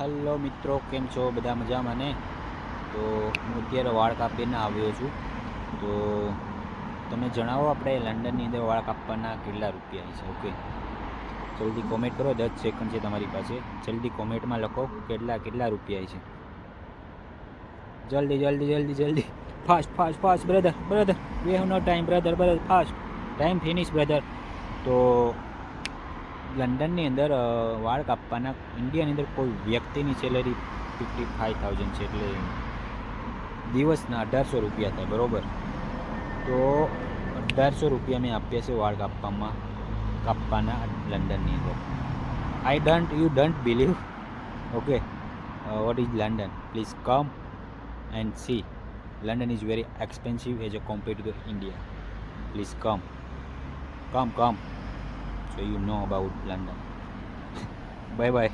Hello મિત્રો, કેમ છો? બધા મજામાં ને? તો હું અત્યારે વાળ કાપીને આવ્યો છું. તો તમે જણાવો, આપણે લંડનની અંદર વાળ કાપવાના કેટલા રૂપિયા છે? ઓકે, જલ્દી કોમેન્ટ કરો. 10 સેકન્ડ છે તમારી પાસે. જલ્દી કોમેન્ટમાં લખો કેટલા રૂપિયા છે. જલ્દી જલ્દી જલ્દી જલ્દી, fast fast fast brother brother, we have no time brother brother, fast time finish brother. તો લંડનની અંદર વાળ કાપવાના ઇન્ડિયાની અંદર કોઈ વ્યક્તિની સેલરી 55,000 છે, એટલે દિવસના 1800 રૂપિયા થાય, બરાબર? તો 1800 રૂપિયા મેં આપ્યા છે વાળ કાપવાના લંડનની અંદર. You don't believe. Okay, what is London? Please come and see. London is very expensive as a compared to India. Please come so you know about London. Bye bye.